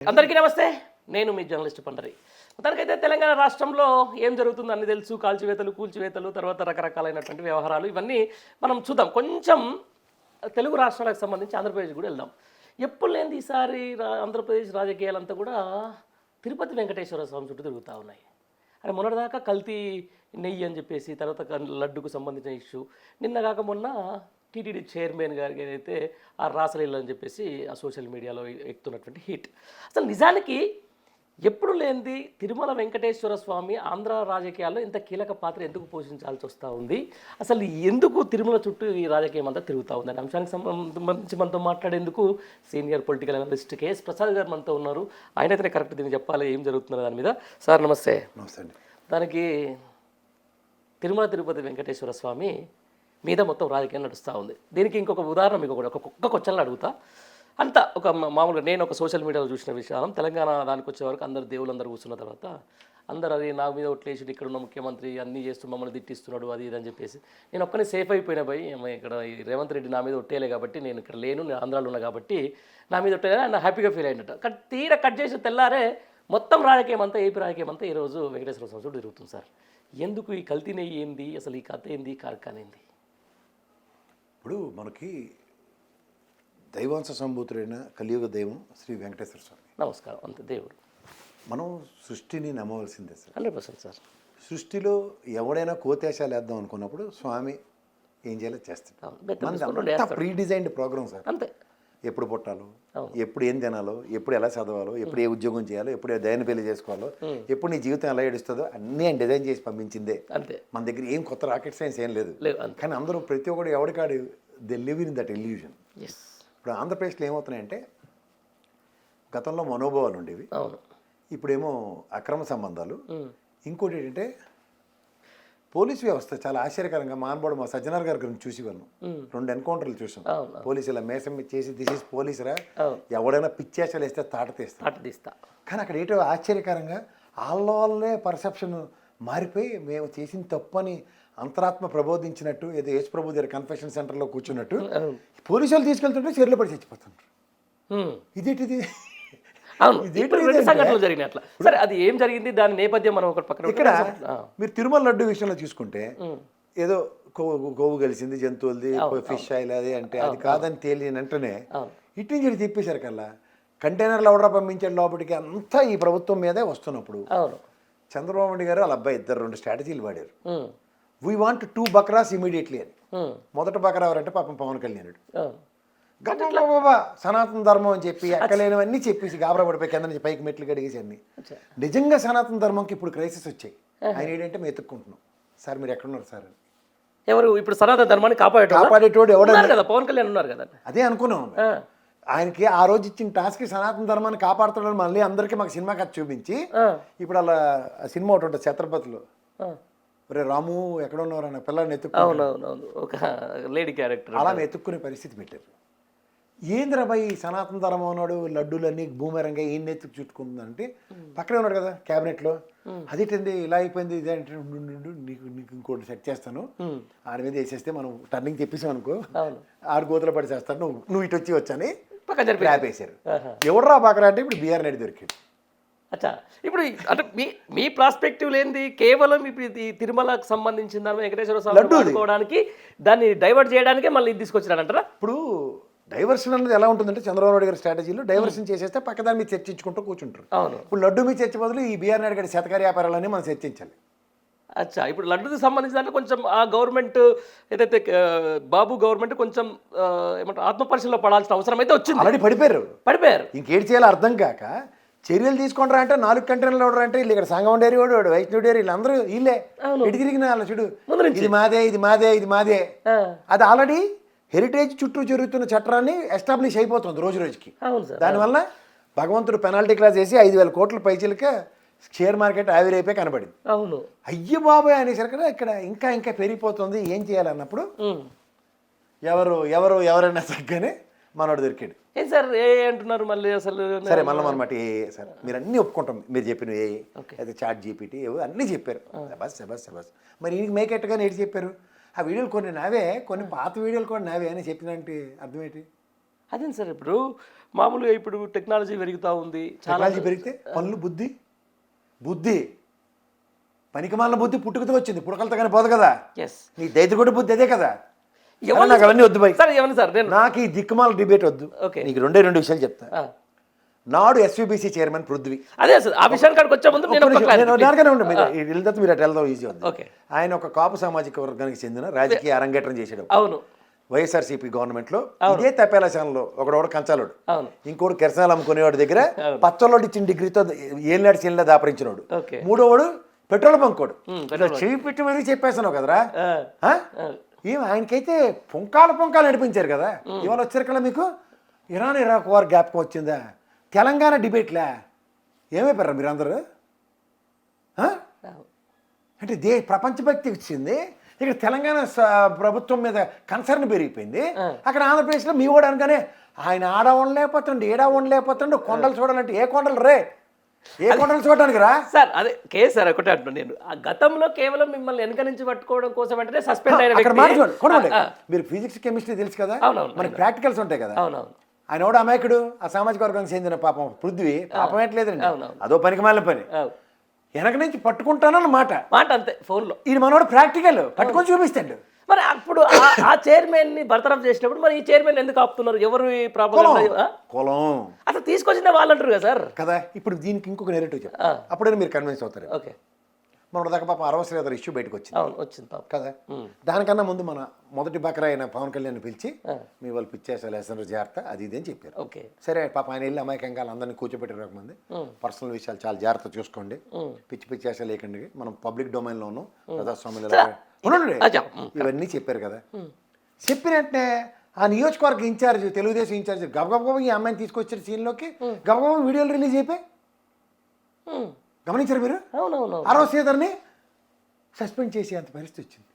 అందరికీ నమస్తే. నేను మీ జర్నలిస్ట్ పండరి. మొత్తానికైతే తెలంగాణ రాష్ట్రంలో ఏం జరుగుతుందో అన్ని తెలుసు. కాల్చివేతలు, కూల్చివేతలు, తర్వాత రకరకాలైనటువంటి వ్యవహారాలు ఇవన్నీ మనం చూద్దాం. కొంచెం తెలుగు రాష్ట్రాలకు సంబంధించి ఆంధ్రప్రదేశ్ కూడా వెళ్దాం. ఎప్పుడు లేనిది ఈసారి ఆంధ్రప్రదేశ్ రాజకీయాలంతా కూడా తిరుపతి వెంకటేశ్వర స్వామి చుట్టూ తిరుగుతూ ఉన్నాయి. అంటే మొన్నటిదాకా కల్తీ నెయ్యి అని చెప్పేసి, తర్వాత లడ్డుకు సంబంధించిన ఇష్యూ, నిన్న కాక మొన్న టీటీడీ చైర్మన్ గారికి ఏదైతే ఆ రాసలీల అని చెప్పేసి ఆ సోషల్ మీడియాలో ఎక్కుతున్నటువంటి హిట్. అసలు నిజానికి ఎప్పుడు లేనిది తిరుమల వెంకటేశ్వర స్వామి ఆంధ్ర రాజకీయాల్లో ఇంత కీలక పాత్ర ఎందుకు పోషించాల్సి వస్తూ ఉంది, అసలు ఎందుకు తిరుమల చుట్టూ ఈ రాజకీయం అంతా తిరుగుతూ ఉంది అనే అంశానికి సంబంధించి మనతో మాట్లాడేందుకు senior political analyst KS Prasad గారు మనతో ఉన్నారు. ఆయనైతే కరెక్ట్ దీన్ని చెప్పాలి ఏం జరుగుతుందో దాని మీద. సార్ నమస్తే. నమస్తే అండి. దానికి తిరుమల తిరుపతి వెంకటేశ్వర స్వామి మీద మొత్తం రాజకీయం నడుస్తూ ఉంది. దీనికి ఇంకొక ఉదాహరణ మీకు కూడా ఒక్క క్వశ్చన్లు అడుగుతా. అంతా ఒక మామూలుగా నేను ఒక సోషల్ మీడియాలో చూసిన విషయం, తెలంగాణ దానికి వచ్చే వరకు అందరు దేవుళ్ళందరూ కూర్చున్న తర్వాత అందరు అది నా మీద ఒట్లేసి ఇక్కడ ఉన్న ముఖ్యమంత్రి అన్నీ చేస్తూ మమ్మల్ని తిట్టిస్తున్నాడు అది ఇది అని చెప్పేసి నేను ఒక్కనే సేఫ్ అయిపోయినా పోయి ఇక్కడ రేవంత్ రెడ్డి నా మీద ఒట్టేయలే కాబట్టి నేను ఇక్కడ లేను, నేను ఆంధ్రాలో ఉన్నా కాబట్టి నా మీద ఒట్టేలే ఆయన హ్యాపీగా ఫీల్ అయినట్టు. తీరా కట్ చేసి తెల్లారే మొత్తం రాజకీయం అంతా ఏపీ రాజకీయం అంతా ఈరోజు వెంకటేశ్వర స్వామి చుట్టూ తిరుగుతుంది. సార్ ఎందుకు ఈ కల్తీ నెయ్యి ఏంది, అసలు ఈ కథ ఏంది, కార్ఖానేంది? ఇప్పుడు మనకి దైవాంశ సంభూతుడైన కలియుగ దైవం శ్రీ వెంకటేశ్వర స్వామి. నమస్కారం. అంతే దేవుడు. మనం సృష్టిని నమ్మవలసిందే సార్. 100% సార్. సృష్టిలో ఎవడైనా కోతేశాలు వేద్దాం అనుకున్నప్పుడు స్వామి ఏం చేయాలో చేస్తాడు. Pre designed program sir. అంతే. ఎప్పుడు పుట్టాలో, ఎప్పుడు ఏం తినాలో, ఎప్పుడు ఎలా చదవాలో, ఎప్పుడు ఏ ఉద్యోగం చేయాలో, ఎప్పుడు దయన పెళ్లి చేసుకోవాలో, ఎప్పుడు నీ జీవితం ఎలా ఏడుస్తుందో అన్నీ ఆయన డిజైన్ చేసి పంపించిందే. అంతే. మన దగ్గర ఏం కొత్త రాకెట్ సైన్స్ ఏం లేదు. కానీ అందరూ ప్రతి ఒక్కడు ఎవరికాడు they live in that illusion. ఇప్పుడు ఆంధ్రప్రదేశ్లో ఏమవుతున్నాయంటే గతంలో మనోభావాలు ఉండేవి, ఇప్పుడేమో అక్రమ సంబంధాలు. ఇంకోటి ఏంటంటే పోలీస్ వ్యవస్థ చాలా ఆశ్చర్యకరంగా మానబోడు. మా సజ్జనార్ గారి గురించి చూసి వాళ్ళం 2 ఎన్కౌంటర్లు చూసాం. పోలీసు ఇలా మేసం చేసి దిస్ పోలీసురా, ఎవడైనా పిచ్చేసలు వేస్తే తాట తీస్తా. కానీ అక్కడ ఏంటో ఆశ్చర్యకరంగా వాళ్ళే పర్సెప్షన్ మారిపోయి మేము చేసిన తప్పని అంతరాత్మ ప్రబోధించినట్టు, ఏదో యేసు ప్రభు దగ్గర కన్ఫెషన్ సెంటర్లో కూర్చున్నట్టు పోలీసు వాళ్ళు తీసుకెళ్తుంటే చర్యలు పడి చచ్చిపోతున్నారు. ఇదేంటిది? సంఘటనలు జరిగినాయి అట్లా. సరే, అది ఏం జరిగింది, దాని నేపథ్యం మనం ఒకటి పక్కన. ఇక్కడ మీరు తిరుమల లడ్డు విషయంలో చూసుకుంటే ఏదో కొవ్వు కలిసింది జంతువులది, ఫిష్ ఆయిల్ అది అంటే అది కాదని తేలిన వెంటనే ఇటు నుంచి చెప్పేశారు కల్లా కంటైనర్లు ఎవడరా పంపించాడు లోపలికి, అంతా ఈ ప్రభుత్వం మీదే వస్తున్నప్పుడు చంద్రబాబు నాయుడు గారు వాళ్ళ అబ్బాయి ఇద్దరు 2 స్ట్రాటజీలు వాడారు. వీ వాంట్ 2 బక్రాస్ ఇమీడియట్లీ అని. మొదట బకరా ఎవరంటే పాపం పవన్ కళ్యాణ్. బాబా సనాతన ధర్మం అని చెప్పి ఎక్కలేనివన్నీ చెప్పేసి గాబరా పడిపోయి కింద నుంచి పైకి మెట్లు కడిగేసి అన్ని. నిజంగా సనాతన ధర్మంకి ఇప్పుడు క్రైసిస్ వచ్చాయి. ఆయన ఏంటంటే మేము ఎత్తుక్కుంటున్నాం సార్, మీరు ఎక్కడున్నారు సార్ అని. ఎవరు ఇప్పుడు సనాతన ధర్మాన్ని కాపాడేటోడు ఎవడన్నారు కదా, పవన్ కళ్యాణ్ ఉన్నారు కదా. అదే అనుకున్నాం. ఆయనకి ఆ రోజు ఇచ్చిన టాస్క్ సనాతన ధర్మాన్ని కాపాడుతున్నాడు. మళ్ళీ అందరికీ మాకు సినిమా కథ చూపించి ఇప్పుడు అలా సినిమా ఒకటి ఉంటుంది ఛత్రపతిలో, రే రాము ఎక్కడ ఉన్నారు అన్న పిల్లల్ని ఒక లేడీ క్యారెక్టర్ అలా ఎత్తుక్కునే పరిస్థితి పెట్టారు. ఏంద్రబాయి సనాతన ధర్మం ఉన్నాడు, లడ్డూలన్నీ భూమరంగా ఏం ఎత్తుకు చుట్టుకుంటుందంటే పక్కనే ఉన్నాడు కదా క్యాబినెట్లో. అదేంటి ఇలా అయిపోయింది, ఇదేంటే నీకు ఇంకోటి సెట్ చేస్తాను, ఆడి మీద వేసేస్తే మనం టర్నింగ్ తెప్పిసాం అనుకో 6 గోతులు పడి చేస్తాను, నువ్వు ఇటు వచ్చి వచ్చని ఆపేశారు. ఎవడరా బాకరా అంటే ఇప్పుడు బీఆర్ నాయుడు దొరికాడు. అచ్చా, ఇప్పుడు అంటే మీ ప్రాస్పెక్టివ్ లేనిది కేవలం ఇప్పుడు ఈ తిరుమలకు సంబంధించిన దాని వెంకటేశ్వర స్వామి అడ్డుకోవడానికి, దాన్ని డైవర్ట్ చేయడానికే మళ్ళీ తీసుకొచ్చినారంటారా? ఇప్పుడు డైవర్షన్ అనేది ఎలా ఉంటుందంటే చంద్రబాబు నాయుడు గారి స్ట్రాటజీలో డైవర్షన్ చేసేస్తే పక్కదాని మీద చర్చించుకుంటూ కూర్చుంటారు. ఇప్పుడు లడ్డు మీద చర్చ బదులు ఈ బీఆర్ నాయుడు గారి శతకార్య వ్యాపారాలని మనం చర్చించాలి. అచ్చా, ఇప్పుడు లడ్డుకి సంబంధించి దాంట్లో కొంచెం ఆ గవర్నమెంట్ ఏదైతే బాబు గవర్నమెంట్ కొంచెం ఏమంటారు ఆత్మపరిశీలన పడాల్సిన అవసరం అయితే వచ్చింది. ఆల్రెడీ పడిపోయారు. ఇంకేం చేయాలో అర్థం కాక చర్యలు తీసుకుంటారా అంటే 4 కంటైనర్లు ఎవరు అంటే వీళ్ళు ఇక్కడ సంగం డైరీ వాడు, వైష్ణవ్ డైరీ, వీళ్ళందరూ వీళ్ళే ఎటు తిరిగిన వాళ్ళ చూడు, ఇది మాదే ఇది మాదే ఇది మాదే. అది ఆల్రెడీ హెరిటేజ్ చుట్టూ జరుగుతున్న చట్టాన్ని ఎస్టాబ్లిష్ అయిపోతుంది రోజు రోజుకి. దానివల్ల భగవంతుడు పెనాల్టీ క్లాస్ వేసి 5,000 కోట్ల పైచలకే షేర్ మార్కెట్ ఆవిరైపోయి కనబడింది. అవును, అయ్యో బాబాయ్ అనేసరికి ఇక్కడ ఇంకా ఇంకా పెరిగిపోతుంది, ఏం చేయాలన్నప్పుడు ఎవరైనా తగ్గనే మనోడు దొరికాడు. ఏ సార్ ఏ అంటున్నారు మళ్ళీ అసలు? సరే మళ్ళీ అనమాట ఏ సార్ మీరు అన్నీ ఒప్పుకుంటాం, మీరు చెప్పిన ఏ అయితే చాట్ జీపీటీ ఏవో అన్నీ చెప్పారు. బస్ మరి ఇంక మేకెట్టగానే ఏంటి చెప్పారు? ఆ వీడియోలు కొన్ని నావే, కొన్ని పాత వీడియోలు కూడా నావే అని చెప్పినంటే అర్థం ఏంటి? అదేం సార్ ఇప్పుడు మామూలుగా ఇప్పుడు టెక్నాలజీ పెరుగుతూ ఉంది చాలా టెక్నాలజీ పెరిగితే పనులు బుద్ధి పనికిమాలిన బుద్ధి పుట్టుకతో వచ్చింది, పుడకలతో కానీ పోదు కదా. ఎస్ నీ దైత్యగొడ్డ బుద్ధి అదే కదా. ఎవరు నాకు అవన్నీ వద్దు బాయ్, సార్ ఏమన్నా సార్ నేను నాకు ఈ దిక్కుమాల డిబేట్ వద్దు. ఓకే నీకు రెండు విషయాలు చెప్తా. నాడు ఎస్వీబీసీ చైర్మన్ పృథ్వీ, అదే సార్ ఆ విషయానికి కాడికి వచ్చే ముందు నేను ఒక clarity. మీరు అటు వెళ్దాం ఈజీ అవుతుంది. ఓకే ఆయన ఒక కాపు సామాజిక వర్గానికి చెందిన రాజకీయ అరంగేట్రం చేసాడు అవును వైఎస్ఆర్సీపీ గవర్నమెంట్ లో. ఇదే తపేలా ఛానల్లో ఒకడోడు కంచాలోడు, అవును ఇంకోడు కెరసనాలు అమ్ముకునేవాడి దగ్గర పచ్చలోడు ఇచ్చిన డిగ్రీతో ఏళ్ళనాడు చీళ్ళ దాపరించినోడు, ఓకే మూడోవాడు పెట్రోల్ బంకోడు. చెవి పెట్టి మరీ చెప్పేస్తున్నావు కదరా. ఆయనకైతే పొంకాలు నడిపించారు కదా. ఇవాళ వచ్చారు కదా మీకు ఇరాక్ వార్ జ్ఞాపకం వచ్చిందా, తెలంగాణ డిబేట్లా ఏమైపోయారా మీరు అందరూ? అంటే ప్రపంచభక్తి వచ్చింది, ఇక్కడ తెలంగాణ ప్రభుత్వం మీద కన్సర్న్ పెరిగిపోయింది. అక్కడ ఆంధ్రప్రదేశ్లో మీ వాడు అనగానే ఆయన ఆడ ఉండలేకపోతుండే ఏడా ఉండలేకపోతుండే, కొండలు చూడాలంటే ఏ కొండలు రే, ఏ కొండలు చూడడానికి రా సార్. అదే కేసు సార్ ఒకటే అంటున్నాను నేను, ఆ గతంలో కేవలం మిమ్మల్ని వెనక నుంచి పట్టుకోవడం కోసం అంటే సస్పెండ్ అయిన అక్కడ మాట చూడండి. మీరు ఫిజిక్స్ కెమిస్ట్రీ తెలుసు కదా, అవునవును మనకి ప్రాక్టికల్స్ ఉంటాయి కదా. అవునవును ఆయన కూడా అమాయకుడు, ఆ సామాజిక వర్గానికి చెందిన పాపం పృథ్వీ పాపం ఏంటలేదండి, అదో పనికి మాలిన పని. వెనక నుంచి పట్టుకుంటానన్న మాట అంతే ఫోన్లో. ఇది మనోడు ప్రాక్టికల్ పట్టుకొని చూపిస్తాడు. మరి అప్పుడు ఆ చైర్మన్ ని బర్తరఫ్ చేసినప్పుడు మరి ఈ చైర్మన్ ఎందుకు ఆపుతున్నారు? ఎవరు ప్రాబ్లం? కులం అసలు తీసుకొచ్చిందే వాళ్ళు అంటారు కదా సార్. కదా ఇప్పుడు దీనికి ఇంకొక నెరేటివ్ చెప్పు, అప్పుడైనా మీరు కన్విన్స్ అవుతారు. ఓకే మన దాకా పాపం అరవశ్రీ ఇష్యూ బయటకు వచ్చింది. అవును వచ్చింది పాపం కదా. దానికన్నా ముందు మన మొదటి బకరా అయిన పవన్ కళ్యాణ్ పిలిచి మీ వాళ్ళు పిచ్చేసారు వేస్తున్నారు జాగ్రత్త అది ఇది అని చెప్పారు. ఓకే సరే పాప ఆయన వెళ్ళి అమాయకంగా అందరినీ కూర్చోబెట్టి రాకముందు పర్సనల్ విషయాలు చాలా జాగ్రత్త చూసుకోండి, పిచ్చి వేసాలు లేకండి, మనం పబ్లిక్ డొమైన్లో ఉన్నాం, ప్రజాస్వామ్యంలో ఉండండి, ఇవన్నీ చెప్పారు కదా. చెప్పిన వెంటనే ఆ నియోజకవర్గ ఇన్ఛార్జ్ తెలుగుదేశం ఇన్ఛార్జ్ గబగబా ఈ అమ్మాయిని తీసుకొచ్చారు సీన్లోకి, గబగబా వీడియోలు రిలీజ్ అయిపోయి గమనించారు మీరు. అరవ శ్రీధర్ని సస్పెండ్ చేసి అంత పరిస్థితి వచ్చింది.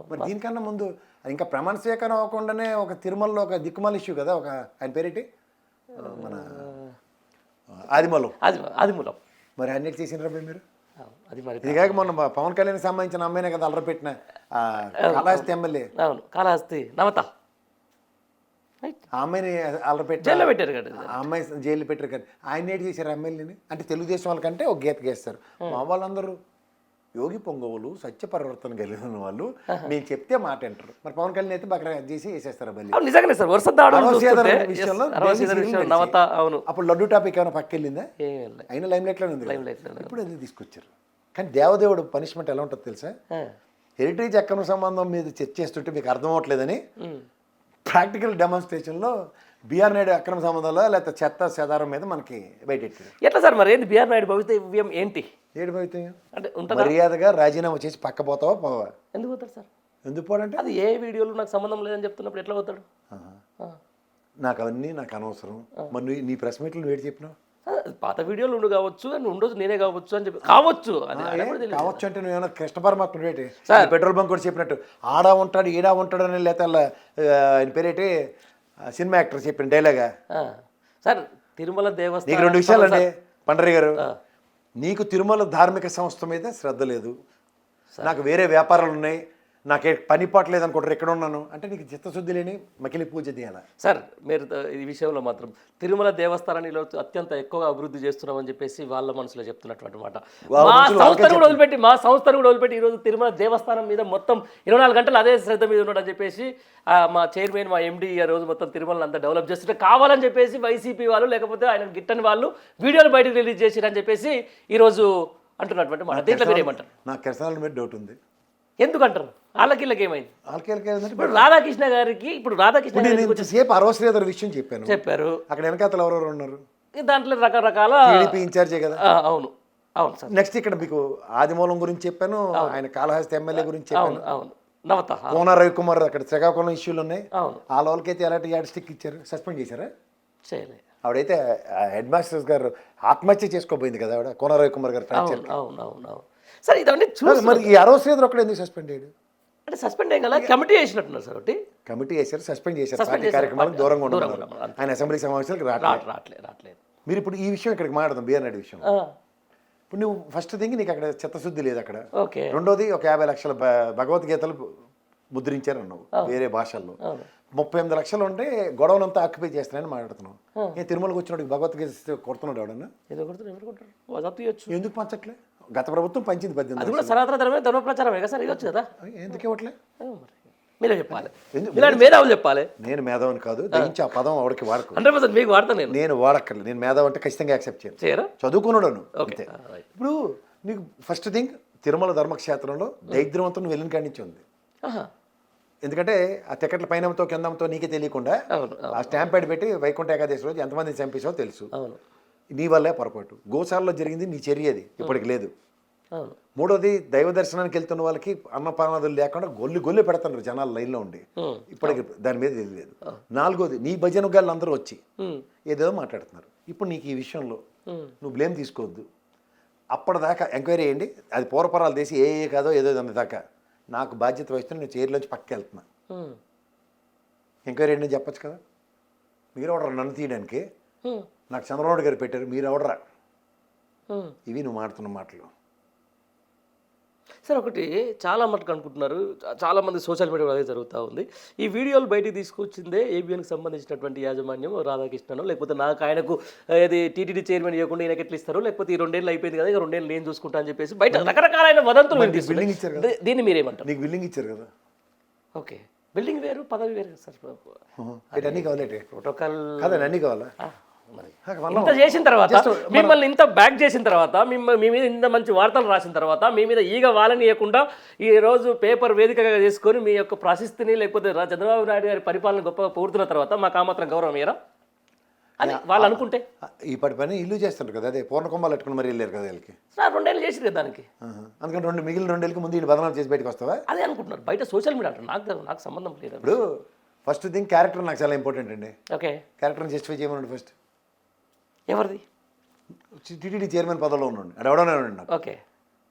మరి దీనికన్నా ముందు ఇంకా ప్రమాణ స్వీకారం అవ్వకుండానే ఒక తిరుమలలో ఒక దిక్కుమాల ఇష్యూ కదా, ఒక ఆయన పేరేంటి మన ఆదిమూలం మరి అన్నిటి చేసిన మీరు. అది మరి ఇది కాక మొన్న పవన్ కళ్యాణ్ సంబంధించిన అమ్మాయినే కదా అల్లరి పెట్టిన కాళహస్తి ఎమ్మెల్యే. అవును కాళహస్తి నవత ఆ అమ్మాయిని అల్లరి జైల్లో పెట్టారు కదా, ఆ అమ్మాయి జైలు పెట్టారు కదా. ఆయన ఏంటి చేశారు ఎమ్మెల్యేని అంటే తెలుగుదేశం వాళ్ళకంటే ఒక గీత గేస్తారు. మా వాళ్ళందరూ యోగి పొంగవులు సత్య పరివర్తన కలిగిన వాళ్ళు, నేను చెప్తే మాట అంటారు. మరి పవన్ కళ్యాణ్ అయితే బాగా చేసి వేసేస్తారు బల్లి. నిజంగానే సార్ వరుస విషయంలో నవత. అవును అప్పుడు లడ్డు టాపిక్ ఏమైనా పక్కెళ్ళిందా? అయినా లైమ్ లైట్ లో ఉంది, ఇప్పుడు ఎందుకు తీసుకొచ్చారు. కానీ దేవదేవుడు పనిష్మెంట్ ఎలా ఉంటుందో తెలుసా, హెరిటేజ్ అక్రమ సంబంధం మీద చర్చ చేస్తుంటే మీకు అర్థం అవ్వట్లేదని ప్రాక్టికల్ డెమాన్స్ట్రేషన్లో బీఆర్ నాయుడు అక్రమ సంబంధంలో లేకపోతే చెత్త చెదారం మీద మనకి బయటెట్టారు. ఎట్లా సార్ మరి ఏంటి బీఆర్ నాయుడు భవితవ్యం ఏంటి? ఏడు భవితవ్యం అంటే ఉంటుంది మర్యాదగా రాజీనామా చేసి పక్క పోతావా పోవా? ఎందుకు పోతాడు సార్? ఎందుకు పోడంటే అది ఏ వీడియోలో నాకు సంబంధం లేదని చెప్తున్నప్పుడు ఎట్లా పోతాడు? నాకు అవన్నీ నాకు అనవసరం. మరి నీ ప్రెస్ మీట్లు నువ్వు ఏడు చెప్పినావు, పాత వీడియోలు ఉండు కావచ్చు అని ఉండొచ్చు, నేనే కావచ్చు అని చెప్పి కావచ్చు కావచ్చు అంటే నువ్వు ఏమైనా కృష్ణ పరమాత్మ ఏంటి పెట్రోల్ బంక్ కూడా చెప్పినట్టు ఆడ ఉంటాడు ఈడా ఉంటాడు అని లేకపోతే ఆయన పేరేటి సినిమా యాక్టర్ చెప్పిన డైలాగా. సార్ తిరుమల దేవస్థానం నీకు రెండు విషయాలు అండి పండరి గారు, నీకు తిరుమల ధార్మిక సంస్థ మీద శ్రద్ధ లేదు, నాకు వేరే వ్యాపారాలు ఉన్నాయి, నాకే పని పాటలేదు అనుకుంటారు, ఎక్కడ ఉన్నాను అంటే నీకు చిత్తశుద్ధి లేని మకిలి పూజ చేయాలి. సార్ మీరు ఈ విషయంలో మాత్రం తిరుమల దేవస్థానాన్ని అత్యంత ఎక్కువగా అభివృద్ధి చేస్తున్నామని చెప్పేసి వాళ్ళ మనసులో చెప్తున్నటువంటి మాట. మా సంస్థను కూడా వదిలిపెట్టి ఈరోజు తిరుమల దేవస్థానం మీద మొత్తం 24 గంటలు అదే శ్రద్ధ మీద ఉన్నాడని చెప్పేసి మా చైర్మన్ మా ఎండి ఈ రోజు మొత్తం తిరుమలని అంతా డెవలప్ చేస్తుంటే కావాలని చెప్పేసి వైసీపీ వాళ్ళు లేకపోతే ఆయన గిట్టని వాళ్ళు వీడియోలు బయటకు రిలీజ్ చేసిరని చెప్పేసి ఈరోజు అంటున్నటువంటి మాట. దీంట్లో మీరు ఏమంటారు? నాకు కిరసనాల మీద డౌట్ ఉంది. ఎందుకంటారు? వాళ్ళకి ఏమైంది? ఇప్పుడు రాధాకృష్ణ గారికి ఇప్పుడు రాధాకృష్ణ సేపు అరవశ్రీధర్ విషయం చెప్పారు, అక్కడ వెనకాతలు ఎవరెవరు ఉన్నారు, దాంట్లో రకరకాల ఇన్ఛార్జే కదా. అవును అవును సార్. నెక్స్ట్ ఇక్కడ మీకు ఆదిమూలం గురించి చెప్పాను, ఆయన కాళహస్తి ఎమ్మెల్యే గురించి చెప్పాను, అవును నవత కోన రవికుమార్ అక్కడ శ్రీకాకుళం ఇష్యూలు ఉన్నాయి. ఆ లోకైతే ఎలాంటి యాడ్ స్టిక్ ఇచ్చారు, సస్పెండ్ చేశారా? చేయలేదు. ఆవిడైతే హెడ్ మాస్టర్స్ గారు ఆత్మహత్య చేసుకోబోయింది కదా ఆవిడ, కోన రవికుమార్ గారు. అవును సార్ ఇదన్నీ చూసి మరి ఈ అరవశ్రీధర్ ఒక్కడు ఎందుకు సస్పెండ్ అయ్యాడు? అంటే సస్పెండ్ అయ్యి కదా కమిటీ చేసినట్టున్నారు సార్. ఒకటి కమిటీ చేశారు, సస్పెండ్ చేశారు, పార్టీ కార్యక్రమాలకు దూరంగా ఉన్నారు, ఆయన అసెంబ్లీ సమావేశాలకు రావట్లేదు. మీరు ఇప్పుడు ఈ విషయం ఇక్కడికి మాట్లాడదాం, బీఆర్ నాయుడు విషయం. ఇప్పుడు నువ్వు ఫస్ట్ థింగ్ నీకు అక్కడ చిత్తశుద్ధి లేదు అక్కడ. ఓకే. రెండోది ఒక 50 లక్షల భగవద్గీతలు ముద్రించారు అన్నావు వేరే భాషల్లో. 38 లక్షలు ఉంటే గొడవనంతా ఆక్యుపై చేస్తున్నాయని మాట్లాడుతున్నావు. నేను తిరుమలకు వచ్చినప్పుడు భగవద్గీత కొడుతున్నాడు ఎవడన్నా? ఏదో కొడుతున్నారు, ఎవరు కొట్టారు? ఎందుకు పంచట్లే? గత ప్రభుత్వం పంచింది 18. అది కూడా సనాతన ధర్మ ప్రచారమే కదా సార్, ఇవ్వచ్చు కదా. ఎందుకు ఇవ్వట్లే? మీరే చెప్పాలి, ఇలాంటి మేధావులు చెప్పాలి. నేను మేధావుని కాదు, దయించి ఆ పదం ఆవిడకి వాడకు. 100% మీకు వాడతాను నేను వాడక్కర్లేదు. నేను మేధావు అంటే ఖచ్చితంగా యాక్సెప్ట్ చేయను. చేయరా? చదువుకున్నాడు అంతే. ఇప్పుడు నీకు ఫస్ట్ థింగ్ తిరుమల ధర్మక్షేత్రంలో దైద్రవంతం నువ్వు వెళ్ళిన కాడి నుంచి ఉంది. ఎందుకంటే ఆ టికెట్ల పైనంతో కిందంతో నీకే తెలియకుండా ఆ స్టాంప్ ప్యాడ్ పెట్టి వైకుంఠ ఏకాదశి రోజు ఎంతమందిని చంపేసావో తెలుసు. నీ వల్లే పొరపాటు. గోశాలలో జరిగింది నీ చర్య, అది ఇప్పటికి లేదు. మూడోది దైవ దర్శనానికి వెళ్తున్న వాళ్ళకి అన్నపానాదులు లేకుండా గొల్లి పెడతారు జనాలు లైన్లో ఉండి, ఇప్పటికి దాని మీద తెలియలేదు. నాలుగోది నీ భజన గాళ్ళు అందరూ వచ్చి ఏదేదో మాట్లాడుతున్నారు. ఇప్పుడు నీకు ఈ విషయంలో నువ్వు బ్లేమ్ తీసుకోవద్దు. అప్పటిదాకా ఎంక్వైరీ చేయండి, అది పూర్వపరాలు తీసి ఏ కాదో ఏదో దాకా నాకు బాధ్యత వహిస్తే నేను చైర్లోంచి పక్కకి వెళ్తున్నా. ఎంక్వైరీ ఏంటని చెప్పచ్చు కదా. మీరు ఎవడరా నన్ను తీయడానికి? నాకు చంద్రబాబు గారు పెట్టారు, మీరు ఎవడరా? ఇవి నువ్వు మాడుతున్న మాటలు. సార్ ఒకటి చాలా మటుకు అనుకుంటున్నారు, చాలా మంది సోషల్ మీడియాలో అదే జరుగుతూ ఉంది. ఈ వీడియోలు బయటికి తీసుకొచ్చిందే ఏబిఎన్కి సంబంధించినటువంటి యాజమాన్యం రాధాకృష్ణను, లేకపోతే నాకు ఆయనకు ఏది టీటీడీ చైర్మన్ ఇవ్వకుండా ఈయనకి ఎట్లా ఇస్తారు, లేకపోతే ఈ 2 ఏళ్ళు అయిపోయింది కదా, ఇక 2 ఏళ్ళు నేను చూసుకుంటా అని చెప్పేసి బయట రకరకాలైన వదంతులు బిల్డింగ్ ఇచ్చారు కదా. దీన్ని మీరేమంటారు? నీకు బిల్డింగ్ ఇచ్చారు కదా. ఓకే, బిల్డింగ్ వేరు, పదవి వేరు సార్. అన్నీ కావాలి, ప్రోటోకాల్ కాదు, అన్నీ కావాలా? ఇంత చేసిన తర్వాత, మిమ్మల్ని ఇంత బ్యాక్ చేసిన తర్వాత, మీ మీద ఇంత మంచి వార్తలు రాసిన తర్వాత, మీ మీద ఈగ వాలనీయకుండా ఈ రోజు పేపర్ వేదికగా చేసుకొని మీ యొక్క ప్రశస్తిని, లేకపోతే చంద్రబాబు నాయుడు గారి పరిపాలన గొప్పగా పొగుడుతున్న తర్వాత మాకు ఆ మాత్రం గౌరవం ఇయ్యరా అని వాళ్ళు అనుకుంటే? ఇప్పటి పని ఇల్లు చేస్తుంటారు కదా, అదే పూర్ణకొమ్మలు పెట్టుకుని మరి వెళ్ళారు కదా వీళ్ళకి. సార్ 2 ఏళ్ళు చేసి కదా దానికి. అందుకని మిగిలిన 2 ఏళ్ళకి ముందు వీళ్ళు బదనాలు చేసి బయటకు వస్తావా? అదే అనుకుంటున్నారు బయట సోషల్ మీడియా అంటారు. నాకు సంబంధం లేదు. ఇప్పుడు ఫస్ట్ థింగ్ క్యారెక్టర్ నాకు చాలా ఇంపార్టెంట్ అండి. ఓకే, క్యారెక్టర్ని జస్టిఫై చేయమన్నాడు ఫస్ట్. ఎవరిది? టీటీడీ చైర్మన్ పదవిలో ఉన్నాడు, అది ఎవడనే ఉన్నాడు. ఓకే,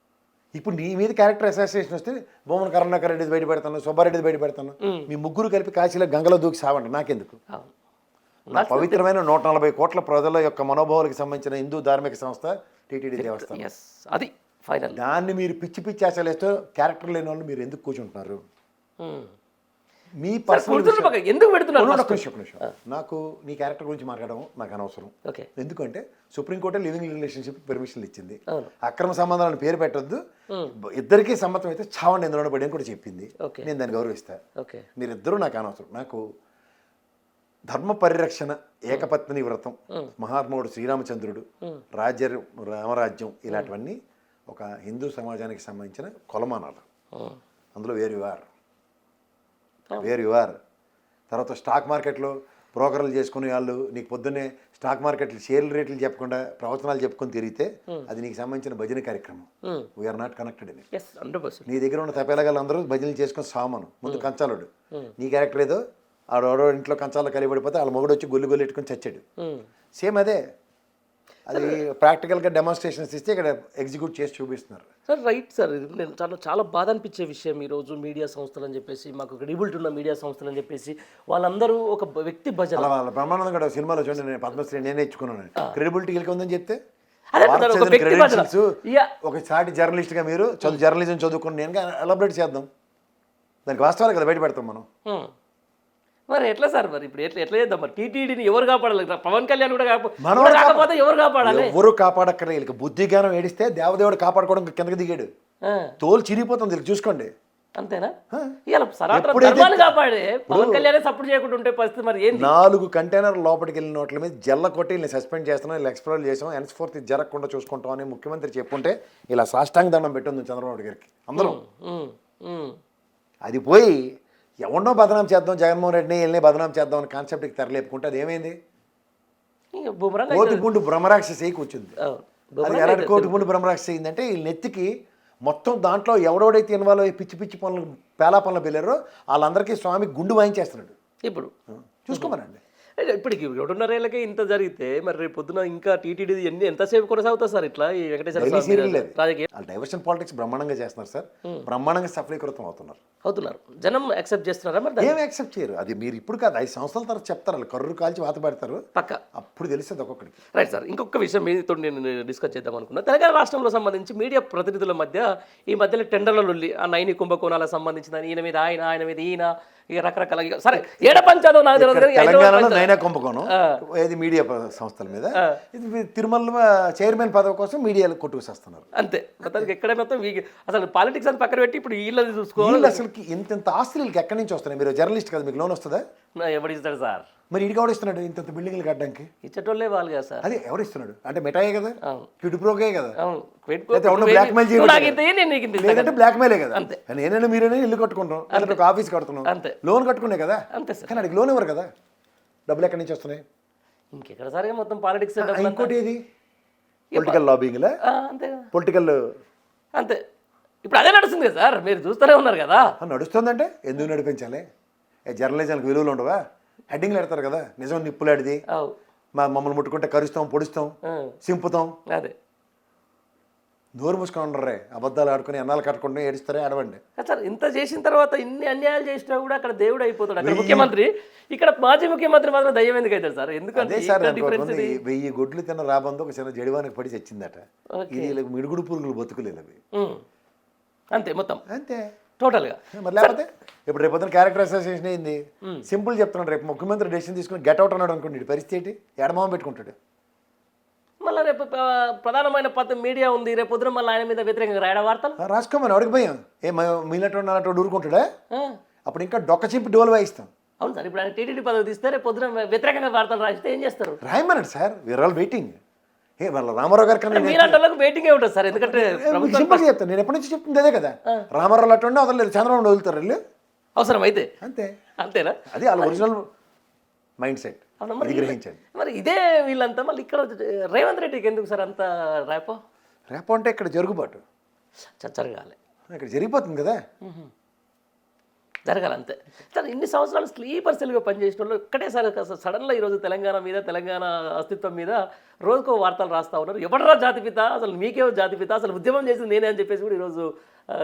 ఇప్పుడు నీ మీద క్యారెక్టర్ అసోసియేషన్ వస్తే బొమ్మన కరుణాకర్ రెడ్డి బయట పెడతాను, సుబ్బారెడ్డి బయట పెడతాను, మీ ముగ్గురు కలిపి కాశీలో గంగలో దూకి సావండి. నాకెందుకు? నా పవిత్రమైన 140 కోట్ల ప్రజల యొక్క మనోభావాలకు సంబంధించిన హిందూ ధార్మిక సంస్థ టీటీడీ దేవస్థానం, అది ఫైనల్. దాన్ని మీరు పిచ్చి ఆశలేస్తూ క్యారెక్టర్ లేని వాళ్ళు మీరు ఎందుకు కూర్చుంటున్నారు? మీ పర్సనల్ ఎందుకు పెడుతున్నారు? నాకు నీ క్యారెక్టర్ గురించి మాట్లాడడం నాకు అనవసరం. ఎందుకంటే సుప్రీంకోర్టే లివింగ్ రిలేషన్షిప్ పర్మిషన్ ఇచ్చింది. అక్రమ సంబంధాలను పేరు పెట్టొద్దు, ఇద్దరికీ సమ్మతం అయితే చావండి ఎందులో పడి అని కూడా చెప్పింది. నేను దాన్ని గౌరవిస్తా. మీరిద్దరూ నాకు అనవసరం. నాకు ధర్మ పరిరక్షణ, ఏకపత్ని వ్రతం, మహాత్ముడు శ్రీరామచంద్రుడు, రామరాజ్యం, ఇలాంటివన్నీ ఒక హిందూ సమాజానికి సంబంధించిన కొలమానాలు. అందులో వేరు ఆర్ తర్వాత స్టాక్ మార్కెట్లో బ్రోకర్లు చేసుకునే వాళ్ళు నీకు పొద్దున్నే స్టాక్ మార్కెట్లు షేర్ల రేట్లు చెప్పకుండా ప్రవచనాలు చెప్పుకొని తిరిగితే అది నీకు సంబంధించిన భజన కార్యక్రమం. We are not connected in it. నీ దగ్గర ఉన్న తపేలగాళ్ళు అందరూ భజనలు చేసుకొని సామాను ముందు కంచాలుడు. నీ క్యారెక్టర్ ఏదో ఆడో ఇంట్లో కంచాల్లో కలిపడిపోతే వాళ్ళ మొగుడు వచ్చి గొల్లు ఎట్టుకొని చచ్చాడు. సేమ్ అదే, అది ప్రాక్టికల్గా డెమాన్స్ట్రేషన్స్ ఇస్తే ఇక్కడ ఎగ్జిక్యూట్ చేసి చూపిస్తున్నారు. సార్ రైట్ సార్, నేను చాలా బాధ అనిపించే విషయం ఈరోజు మీడియా సంస్థలు అని చెప్పేసి, మాకు క్రెడిబిలిటీ ఉన్న మీడియా సంస్థలు అని చెప్పేసి వాళ్ళందరూ ఒక వ్యక్తి భజన వాళ్ళ బ్రహ్మానందం కూడా సినిమాలో చూడండి, నేను పద్మశ్రీ నేనే ఇచ్చుకున్నాను, క్రెడిబిలిటీ వెళ్ళి ఉందని చెప్తే ఒక సాటి జర్నలిస్ట్గా మీరు జర్నలిజం చదువుకుని నేను ఎలాబరేట్ చేద్దాం, దానికి వాస్తవాలు కదా బయట పెడతాం మనం. మరి ఎట్లా సార్, మరి ఇప్పుడు ఎట్లా చేద్దాం? మరి టీటీడీని ఎవరు కాపాడాలి? పవన్ కళ్యాణ్ కూడా కాకపోతే ఎవరు కాపాడాలి? ఎవరు కాపాడక్కర్. వీళ్ళకి బుద్ధి జ్ఞానం ఏడిస్తే దేవదేవుడు కాపాడుకోవడం కిందకి దిగాడు, తోలు చిరిగిపోతుంది వీళ్ళకి, చూసుకోండి. అంతేనా? ఇలా సనాతన కాపాడే పవన్ కళ్యాణ్ సపోర్ట్ చేయకుండా ఉంటే పరిస్థితి మరి ఏంటి? 4 కంటైనర్ లోపలికి వెళ్ళిన నోట్ల మీద జల్ల కొట్టి వీళ్ళని సస్పెండ్ చేస్తున్నాం, వీళ్ళు ఎక్స్ప్లోర్ చేసాం, ఎన్స్ఫోర్త్ జరగకుండా చూసుకుంటాం అని ముఖ్యమంత్రి చెప్పుంటే ఇలా సాష్టాంగ దండం పెట్టింది చంద్రబాబు గారికి అందరం. అది పోయి ఎవరినో బదనాం చేద్దాం, జగన్మోహన్ రెడ్డిని వీళ్ళని బదనాం చేద్దాం అని కాన్సెప్ట్కి తెరలేపుకుంటే అది ఏమైంది? కోటిపుండు బ్రహ్మరాక్షసి కూర్చుంది. అది ఎలాంటి కోటిపుండు బ్రహ్మరాక్షసి అయిందంటే వీళ్ళ నెత్తికి మొత్తం దాంట్లో ఎవడోడైతే ఇన్వాల్వ్ అయ్యి పిచ్చి పనులు పేలా పనులు వెళ్ళారో వాళ్ళందరికీ స్వామి గుండు వాయించేస్తున్నాడు. ఇప్పుడు చూసుకోమనండి. ఇప్పటికి 2.5 ఏళ్ళకే ఇంత జరిగితే మరి రేపు పొద్దున ఇంకా టీటీడీ ఎన్ని ఎంతసేపు కొనసాగుతుంది సార్ ఇట్లా ఈ వెంకటేశ్వర డైలీ స్వామి సీరియల్ లేదు రాజకీయం వాళ్ళు డైవర్షన్ పాలిటిక్స్ బ్రహ్మాండంగా చేస్తున్నారు సార్ బ్రహ్మాండంగా సఫలీకృతం అవుతున్నారు అవుతున్నారు. జనం యాక్సెప్ట్ చేస్తున్నారా మరి దాన్ని? ఏం యాక్సెప్ట్ చేయరు అది మీరు ఇప్పుడు కాదు 5 సంవత్సరాల తర్వాత చెప్తారు వాళ్ళు కర్రు కాల్చి వాత పెడతారు పక్క అప్పుడు తెలుస్తుంది ఒక్కొక్కడికి. Right sir. ఇంకొక విషయం మీతో నేను డిస్కస్ చేద్దాం అనుకున్నా. తెలంగాణ రాష్ట్రంలో సంబంధించి మీడియా ప్రతినిధుల మధ్య ఈ మధ్యలో టెండర్ల లొల్లి ఆ నైని కుంభకోణాలకు సంబంధించిన ఈయన మీద ఆయన మీద ఈయన ఇక రకరకాల సరే ఏడ పంచాదో నాకు తెలియదు కానీ తెలంగాణలో నైనా కుంభకోణం ఏది మీడియా సంస్థల మీద ఇది తిరుమల చైర్మన్ పదవి కోసం మీడియాలు కొట్టుకొస్తున్నారు అంతే. మొత్తానికి ఎక్కడ మొత్తం అసలు పాలిటిక్స్ అని పక్కన పెట్టి ఇప్పుడు వీళ్ళని చూసుకోవాలి. వీళ్ళు అసలు ఇంత ఆస్తులు వీళ్ళకి ఎక్కడి నుంచి వస్తున్నాయి? మీరు జర్నలిస్ట్ కదా, మీకు లోన్ వస్తుందా? ఎవడు ఇస్తాడు సార్? మరి ఇడికి ఎవడు ఇస్తున్నాడు ఇంత బిల్డింగ్లు కట్టడానికి? ఇచ్చేటోళ్ళే వాళ్ళు కదా సార్. అదే ఎవరు ఇస్తున్నాడు అంటే మిఠాయే కదా, అవును. కిడుప్రోగే కదా, అవును. బ్లాక్మెయిల్ లేదంటే బ్లాక్మెయిలే కదా. అంతే. నేనైనా మీరైనా ఇల్లు కట్టుకుంటాం లేదంటే ఒక ఆఫీస్ కడుతున్నాం అంతే. లోన్ కట్టుకునే కదా. అంతే సార్. కానీ అడిగి లోన్ ఇవ్వరు కదా, డబ్బులు ఎక్కడి నుంచి వస్తున్నాయి? ఇంకెక్కడ సరిగా మొత్తం పాలిటిక్స్ ఇంకోటి ఏది పొలిటికల్ లాబింగ్లా అంతే కదా, పొలిటికల్ అంతే. ఇప్పుడు అదే నడుస్తుంది కదా సార్, మీరు చూస్తూనే ఉన్నారు కదా. నడుస్తుందంటే ఎందుకు నడిపించాలి? జర్నలిజానికి విలువలు ఉండవా? హెడ్డింగ్లు పెడతారు కదా, నిజం నిప్పులాడిది, మమ్మల్ని ముట్టుకుంటే కరుస్తాం పొడుస్తాం సింపుతాం. అదే నోరు మూసుకొని ఉండరే, అబద్ధాలు ఆడుకుని అన్నాలు కట్టుకుంటే ఏడుస్తారే ఆడవండి సార్. ఇంత చేసిన తర్వాత ఇన్ని అన్యాయాలు చేసినా కూడా అక్కడ దేవుడు అయిపోతాడు, అక్కడ ముఖ్యమంత్రి, ఇక్కడ మాజీ ముఖ్యమంత్రి మాత్రం దయ్యం ఎందుకు అవుతాడు సార్? ఎందుకంటే 1000 గొడ్లు తిన్న రాబందు ఒక చిన్న జడివానికి పడి చచ్చిందట. ఇది మిడుగుడు పురుగులు బతుకులేదు అవి అంతే మొత్తం అంతే టోటల్గా. మరి లేకపోతే ఇప్పుడు రేపు పొద్దున క్యారెక్టర్ అసోసియేషన్ అయింది, సింపుల్ చెప్తున్నాడు. రేపు ముఖ్యమంత్రి డెసిషన్ తీసుకుని గెట్ అవుట్ అన్నాడు అనుకోండి, పరిస్థితి ఏంటి? ఎడమం పెట్టుకుంటాడు. మళ్ళీ రేపు ప్రధానమైన మీడియా ఉంది, రేపు పొద్దున మళ్ళీ ఆయన మీద వ్యతిరేకంగా రాయడం వార్తలు రాసుకోమని అడిగి భయం. మీలటో నాలటో ఊరుకుంటాడా? అప్పుడు ఇంకా డొక్క చింపి డోలు వాయిస్తాం. అవును సార్. ఇప్పుడు ఆయన టీటీడీ పదవి తీస్తే రేపు పొద్దున వ్యతిరేకంగా వార్తలు రాస్తే ఏం చేస్తారు? రాయమన్నాడు సార్, వీఆర్ ఆల్ వెయిటింగ్. వాళ్ళ రామారావు గారి కన్నా మీలాంటి వాళ్ళకి వెయిటింగే ఉంటుంది సార్. ఎందుకంటే సింపుల్ చెప్తాను, నేను ఎప్పటి నుంచి చెప్తుంది అదే కదా. రామారావు అట్లా వదలలేదు, చంద్రబాబు వదులుతారు వీళ్ళు అవసరం అయితే. అంతే అంతేనా? అది వాళ్ళ ఒరిజినల్ మైండ్ సెట్ గ్రహించండి. మరి ఇదే వీళ్ళంతా మళ్ళీ ఇక్కడ రేవంత్ రెడ్డికి ఎందుకు సార్ అంత రేపో అంటే ఇక్కడ జరుగుబాటు జరగాలి, ఇక్కడ జరిగిపోతుంది కదా, జరగాలి అంతే సార్. ఇన్ని సంవత్సరాలు స్లీపర్ సెల్గా పనిచేసిన వాళ్ళు ఒక్కటే సార్ సడన్గా ఈరోజు తెలంగాణ మీద, తెలంగాణ అస్తిత్వం మీద రోజుకో వార్తలు రాస్తూ ఉన్నారు. ఎవడరా జాతిపిత, అసలు మీకేమో జాతిపిత, అసలు ఉద్యమం చేసింది నేనే అని చెప్పేసి కూడా ఈరోజు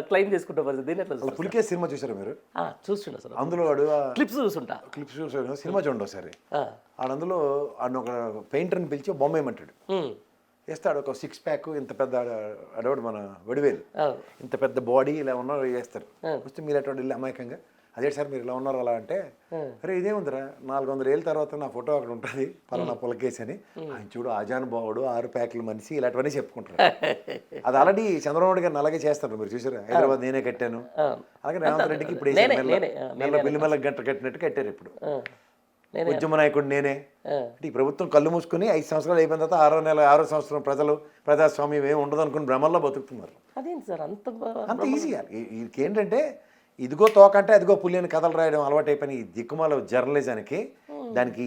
క్లెయిమ్ చేసుకుంటా పరిస్థితి. దీని ఎట్లా పులికే సినిమా చూసారా మీరు? చూస్తుంటా సార్, అందులో వాడు క్లిప్స్ చూస్తుంటా. సినిమా చూడండి ఒకసారి. అందులో ఆడు ఒక పెయింటర్ని పిలిచి బొమ్మ వేయమంటాడు, వేస్తాడు. ఒక 6 ప్యాక్ ఇంత పెద్ద అడవాడు మన వడివేలు, ఇంత పెద్ద బాడీ ఇలా ఉన్నారు వేస్తారు. వస్తే మీరు అటు వెళ్ళి అమాయకంగా అదే సార్ మీరు ఇలా ఉన్నారు అలా అంటే, అరే ఇదేముందిరా 400 ఏళ్ళ తర్వాత నా ఫోటో అక్కడ ఉంటుంది పలానా పులకేసి అని. ఆయన చూడు ఆజానుభావుడు 6 ప్యాకులు మనిషి ఇలాంటివన్నీ చెప్పుకుంటారు. అది ఆల్రెడీ చంద్రబాబు గారిని అలాగే చేస్తారు, మీరు చూసారా? హైదరాబాద్ నేనే కట్టాను, అలాగే రేవంత్ రెడ్డికి ఇప్పుడు బిల్లు మెల్ల గంట కట్టినట్టు కట్టారు. ఇప్పుడు ఉద్యమ నాయకుడు నేనే అంటే ఈ ప్రభుత్వం కళ్ళు మూసుకుని 5 సంవత్సరాలు అయిపోయిన తర్వాత 6వ సంవత్సరం ప్రజలు ప్రజాస్వామ్యం ఏమి ఉండదు అనుకుని భ్రమల్లో బతుకుతున్నారు. అదేంటి సార్ అంత ఈజీగా? వీరికి ఏంటంటే ఇదిగో తోకంటే అదిగో పులి అని కథలు రాయడం అలవాటు అయిపోయిన ఈ దిక్కుమాల జర్నలిజానికి, దానికి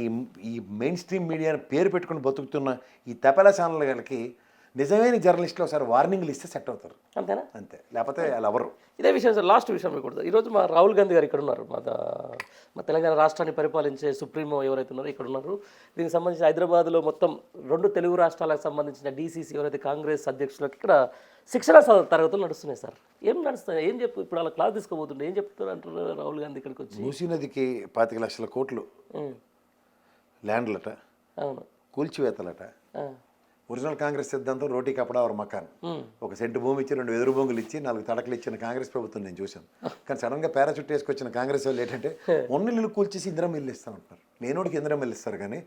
ఈ మెయిన్ స్ట్రీమ్ మీడియాని పేరు పెట్టుకుని బతుకుతున్న ఈ తపెల ఛానళ్ళకి నిజమైన జర్నలిస్టులు ఒకసారి వార్నింగ్లు ఇస్తే సెట్ అవుతారు. అంతేనా? అంతే, లేకపోతే వాళ్ళు ఎవరు. ఇదే విషయం సార్, లాస్ట్ విషయం కూడా ఈరోజు మా రాహుల్ గాంధీ గారు ఇక్కడ ఉన్నారు. మా తెలంగాణ రాష్ట్రాన్ని పరిపాలించే సుప్రీమో ఎవరైతే ఉన్నారో ఇక్కడ ఉన్నారు. దీనికి సంబంధించి హైదరాబాద్లో మొత్తం 2 తెలుగు రాష్ట్రాలకు సంబంధించిన డీసీసీ ఎవరైతే కాంగ్రెస్ అధ్యక్షులకు ఇక్కడ శిక్షణ తరగతులు నడుస్తున్నాయి సార్. ఏం నడుస్తున్నాయి? ఏం చెప్పు ఇప్పుడు అలా క్లాస్ తీసుకోబోతుండే ఏం చెప్తున్నారు అంటారు రాహుల్ గాంధీ ఇక్కడికి వచ్చి? మూసీ నదికి 25 లక్షల కోట్లు ల్యాండ్లట, అవును, కూల్చివేతలట. ఒరిజినల్ కాంగ్రెస్ సిద్ధాంతం రోటీ కపడా ఒక మకాన్. 1 సెంటు భూమి ఇచ్చి 2 వెదురు బొంగులు ఇచ్చి 4 తడకలు ఇచ్చిన కాంగ్రెస్ ప్రభుత్వం నేను చూశాను. కానీ సడన్గా పారాచూట్ వేసుకొచ్చిన కాంగ్రెస్ వాళ్ళు ఏంటంటే ఇల్లు కూల్చేసి ఇందిరా మిల్లు ఇస్తామంటారు. నేనోడికి ఇందిరా మిల్లు ఇస్తారు కానీ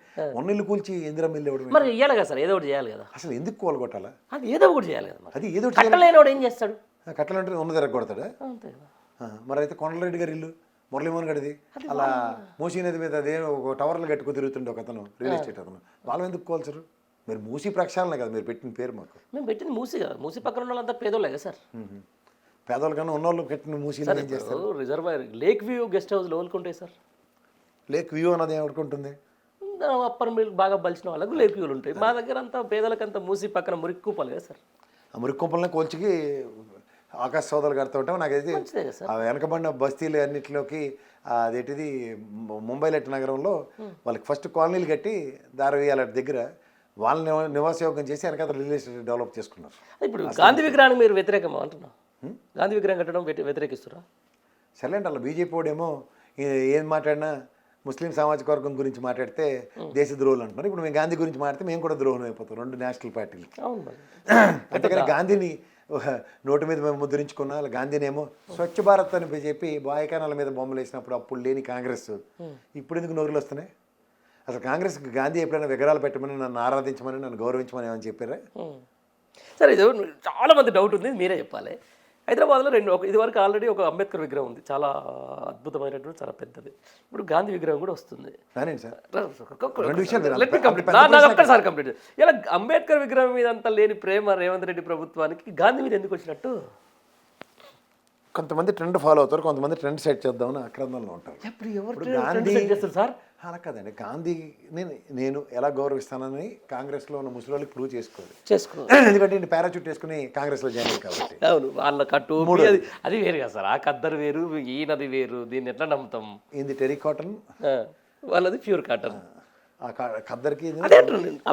ఇల్లు కూల్చి ఇందిరా మిల్లు ఇవ్వడం మరి ఇవ్వాలి కదా సార్, ఏదో ఒకటి చేయాలి కదా. అసలు ఎందుకు కూలగొట్టాలా? అది ఏదో ఒకటి చేయాలి కదా. అది ఏదో కట్టలేనోడు ఏం చేస్తాడు? కట్టలంటే ఉన్నది ఎరగొడతాడా? అంతే కదా. మరి అయితే కొండలరెడ్డి గారి ఇల్లు, మురళీమోహన్ గడిది అలా మూసీ నది మీద అదే ఒక టవర్లు కట్టుకు తిరుగుతుండే ఒక అతను, రియల్ ఎస్టేట్ అతను. వాళ్ళు ఎందుకు కోల్చరు? మీరు మూసీ ప్రక్షాళన కదా మీరు పెట్టిన పేరు. మాకు మేము పెట్టింది మూసీ కదా, మూసీ పక్కన ఉన్న వాళ్ళంతా పేదోళ్ళే కదా సార్. పేదోళ్ళు కన్నా ఉన్నోళ్ళు పెట్టిన మూసీలో ఏం చేస్తారు? రిజర్వాయర్ లేక్ వ్యూ గెస్ట్ హౌస్లో ఓలుకుంటాయి సార్. లేక్ వ్యూ అన్నది ఏమనుకుంటుంది? అప్పర్ మిల్ బాగా బలిచిన వాళ్ళకు లేక్ వ్యూలు ఉంటాయి. మా దగ్గర అంతా పేదలకంతా మూసీ పక్కన మురికి కూపాలి కదా సార్. ఆ మురికి కూపల్ని కోల్చికి ఆకాశ సోదలు కడుతూ ఉంటాం. నాకైతే మంచిదే కదా సార్. ఆ వెనకబడిన బస్తీలు అన్నింటిలోకి అదేంటిది ముంబైలో నగరంలో వాళ్ళకి ఫస్ట్ కాలనీలు కట్టి దారవేయాల దగ్గర వాళ్ళని నివాసయోగం చేసి వెనకాల రియల్ ఎస్టేట్ డెవలప్ చేసుకున్నారు. ఇప్పుడు గాంధీ విగ్రహానికి మీరు వ్యతిరేకమా అంటున్నా? గాంధీ విగ్రహం కట్టడం వ్యతిరేకిస్తురా? సర్లేండి, అలా బీజేపీ వాడేమో ఏం మాట్లాడినా ముస్లిం సామాజిక వర్గం గురించి మాట్లాడితే దేశ ద్రోహులు అంటున్నారు. ఇప్పుడు మేము గాంధీ గురించి మాట్లాడితే మేము కూడా ద్రోహం అయిపోతాం రెండు నేషనల్ పార్టీలకి. అవును మరి. అందుకని గాంధీని ఒక నోటు మీద మేము ముద్రించుకున్నా, గాంధీనేమో స్వచ్ఛ భారత్ అని చెప్పి బాయకానాల మీద బొమ్మలు వేసినప్పుడు అప్పుడు లేని కాంగ్రెస్ ఇప్పుడు ఎందుకు నోరులు వస్తున్నాయి? అసలు కాంగ్రెస్ గాంధీ ఎప్పుడైనా విగ్రహాలు పెట్టమని, నన్ను ఆరాధించమని, నన్ను గౌరవించమని ఏమని చెప్పారా? సరే, ఇది చాలా మంది డౌట్ ఉంది, మీరే చెప్పాలి. హైదరాబాద్లో ఇదివరకు ఆల్రెడీ ఒక అంబేద్కర్ విగ్రహం ఉంది, చాలా అద్భుతమైనటువంటి, చాలా పెద్దది. ఇప్పుడు గాంధీ విగ్రహం కూడా వస్తుంది. ఒక్కసారి కంప్లీట్. ఇలా అంబేద్కర్ విగ్రహం మీద అంత లేని ప్రేమ రేవంత్ రెడ్డి ప్రభుత్వానికి గాంధీ మీద ఎందుకు వచ్చినట్టు? కొంతమంది ట్రెండ్ ఫాలో అవుతారు, కొంతమంది ట్రెండ్ సెట్ చేద్దామని ఆక్రందంలో ఉంటారు. ఇప్పుడు గాంధీ చేస్తారు సార్? అలా కదండి, గాంధీ నేను ఎలా గౌరవిస్తానని కాంగ్రెస్లో ఉన్న ముసలికి ప్రూవ్ చేసుకో. ఎందుకంటే నేను పారాచూట్ వేసుకుని కాంగ్రెస్లో జాయిన్ అయ్యి కాబట్టి. అవును, వాళ్ళ కట్టు అది వేరు కదా సార్. ఆ ఖద్దరు వేరు, ఈయనది వేరు. దీన్ని ఎట్లా నమ్ముతాం? ఇది టెరీ కాటన్, వాళ్ళది ప్యూర్ కాటన్. ఆ ఖద్దరికి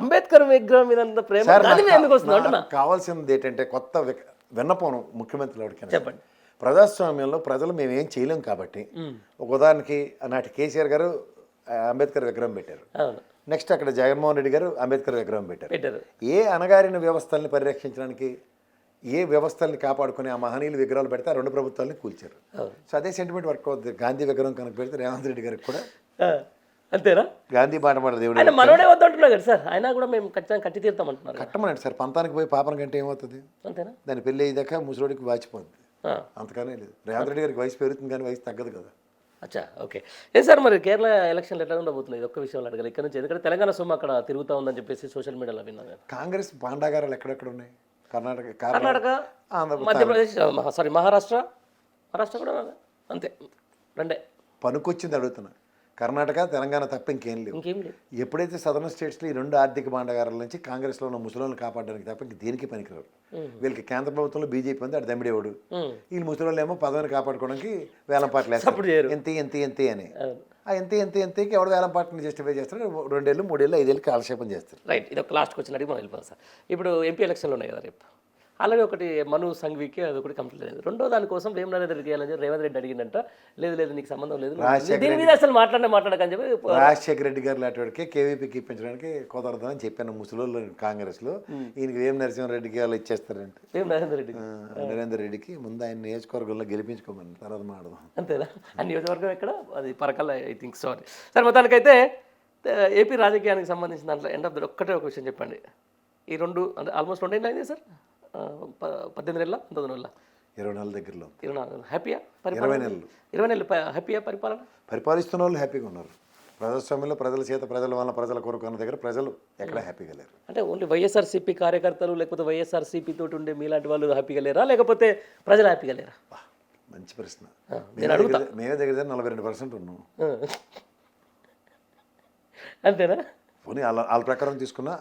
అంబేద్కర్ విగ్రహం మీద అంత ప్రేమ ఎందుకు వస్తుంది అంటున్నా? కావాల్సింది ఏంటంటే కొత్త విన్నపం ముఖ్యమంత్రి ఎవరికైనా చెప్పండి. ప్రజాస్వామ్యంలో ప్రజలు మేము ఏం చేయలేం కాబట్టి, ఒక ఉదాహరణకి నాటి కేసీఆర్ గారు అంబేద్కర్ విగ్రహం పెట్టారు. నెక్స్ట్ అక్కడ జగన్మోహన్ రెడ్డి గారు అంబేద్కర్ విగ్రహం పెట్టారు. ఏ అణగారిన వ్యవస్థల్ని పరిరక్షించడానికి, ఏ వ్యవస్థల్ని కాపాడుకుని ఆ మహనీయులు విగ్రహాలు పెడితే ఆ రెండు ప్రభుత్వాలని కూల్చారు. సో అదే సెంటిమెంట్ వర్క్ అవుతుంది. గాంధీ విగ్రహం కనుక పెడితే రేవంత్ రెడ్డి గారికి కూడా అంతేనా? గాంధీ మాట మాట దేవుడు ఆయన మనోడే వద్దంటున్నారు కదా సార్. ఆయన కూడా మేము ఖచ్చితంగా కట్టి తీరుతామంటున్నారు. కట్టమనండి సార్, పంతానికి పోయి పాపన కంటే ఏమవుతుంది? అంతేనా? దాని పెళ్ళి అయ్యేదాకా ముసలోడికి వాచిపోద్ది, అంతగానే లేదు. రేవంత్ రెడ్డి గారికి వయసు పెరుగుతుంది కానీ వయసు తగ్గదు కదా. అచ్చా, ఓకే. ఏ సార్, మరి కేరళ ఎలక్షన్లు ఎట్లా ఉండబోతున్నాయి? ఒక్క విషయంలో అడగాలి ఇక్కడ నుంచి. ఎందుకంటే తెలంగాణ సొమ్ము అక్కడ తిరుగుతూ ఉందని చెప్పేసి సోషల్ మీడియాలో విన్నాను. కాంగ్రెస్ పాండాగారాలు ఎక్కడెక్కడ ఉన్నాయి? కర్ణాటక, మధ్యప్రదేశ్, సారీ మహారాష్ట్ర కూడా అంతే, రెండే. పనికొచ్చింది అడుగుతున్నా. కర్ణాటక, తెలంగాణ తప్ప ఇంకేం లేవు. ఎప్పుడైతే సదరన్ స్టేట్స్లో ఈ రెండు ఆర్థిక భాండాగారాల నుంచి కాంగ్రెస్లో ఉన్న ముసలోళ్ళని కాపాడడానికి తప్ప ఇంక దేనికి పనికిరారు. వీళ్ళకి కేంద్ర ప్రభుత్వంలో బీజేపీ ఉంది, అటు దమ్మిడేవాడు. వీళ్ళు ముసలోళ్ళు ఏమో పదవిని కాపాడుకోవడానికి వేలం పాటలు వేస్తారు, ఎంత అని. ఆ ఎంతకి ఎవడు వేలం పాటని జస్టిఫై చేస్తారు? 2 ఏళ్ళు 3 ఏళ్ళు 5 ఏళ్ళు కాలక్షేపం చేస్తారు. రైట్, ఇది ఒక లాస్ట్ క్వశ్చన్ అడిగి మనం వెళ్ళిపోతాం సార్. ఇప్పుడు ఎంపీ ఎలక్షన్లు ఉన్నాయి కదా రేపు. ఆల్రెడీ ఒకటి మను సంఘవికి అది ఒకటి కంప్లీట్ అయింది. రెండో దానికోసం రేవంత్ రెడ్డి చేయాలని రేవంత్ రెడ్డి అడిగిందంట. లేదు నీకు సంబంధం లేదు, దీని మీద అసలు మాట్లాడకని చెప్పి రాజశేఖర రెడ్డి గారు లాంటి కేవీపీకి ఇప్పించడానికి కుదరదు అని చెప్పాను ముసలోళ్ళు కాంగ్రెస్లో. ఈయనకి వేం నరసింహారెడ్డికి వాళ్ళు ఇచ్చేస్తారంటే నరేందర్ రెడ్డికి ముందు ఆయన నియోజకవర్గంలో గెలిపించుకోమని తర్వాత మాడదాం. అంతేనా? ఆ నియోజకవర్గం ఎక్కడ? అది పరకల్, ఐ థింక్. సారీ సార్, మొత్తానికైతే ఏపీ రాజకీయానికి సంబంధించిన దాంట్లో ఎండ్ ఆఫ్ ద ఒక్కటే ఒక విషయం చెప్పండి. ఈ రెండు అంటే ఆల్మోస్ట్ 2 ఏళ్ళు అయింది సార్, 18 ఏళ్ళ 19 ఏళ్ళ 24 దగ్గరలో 24 హ్యాపీయా? 20 నెలలు 20 నెలలు హ్యాపీయా పరిపాలన? పరిపాలిస్తున్న వాళ్ళు హ్యాపీగా ఉన్నారు. ప్రజాస్వామ్యంలో ప్రజల చేత ప్రజల వల్ల ప్రజల కొరకు అన్న దగ్గర ప్రజలు ఎక్కడ హ్యాపీగా లేరు. అంటే ఓన్లీ వైఎస్ఆర్సీపీ కార్యకర్తలు లేకపోతే వైఎస్ఆర్సీపీ తోటి ఉండే మీలాంటి వాళ్ళు హ్యాపీగా లేరా, లేకపోతే ప్రజలు హ్యాపీగా లేరా? మంచి ప్రశ్న. మేమే దగ్గర 42% ఉన్నాం. అంతేనా? పోనీ వాళ్ళ ప్రకారం తీసుకున్నా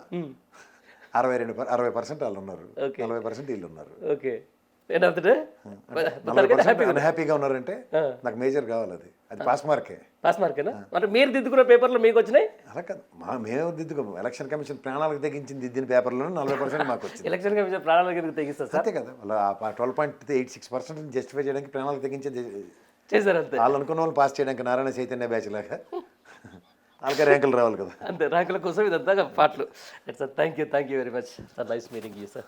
60% వాళ్ళు ఉన్నారు, 40% వీళ్ళు ఉన్నారు. ఓకే, హ్యాపీగా ఉన్నారంటే నాకు మేజర్ కావాలి. అది పాస్ మార్కే. పాస్ మార్కేనా? అంటే మీరు దిద్దుకున్న పేపర్లు మీకు వచ్చినాయి? అలా కాదు, మేము దిద్దుకోము. ఎలక్షన్ కమిషన్ ప్రాణాలకు తెగించింది దిద్దిన పేపర్లో 40% మాకు వచ్చింది. ఎలక్షన్ కమిషన్ ప్రాణాలకు తెగిస్తారు అంతే కదా. వాళ్ళ 12.86% జస్టిఫై చేయడానికి ప్రాణాలకు తెగించేది చేశారు అంతే. వాళ్ళు అనుకున్న వాళ్ళు పాస్ చేయడానికి నారాయణ చైతన్య బ్యాచ్ లాగా వాళ్ళకి ర్యాంకులు రావాలి కదా. అంతే, ర్యాంకుల కోసం ఇదంతా పాటలు. Sir thank you very much sir. Nice meeting you sir.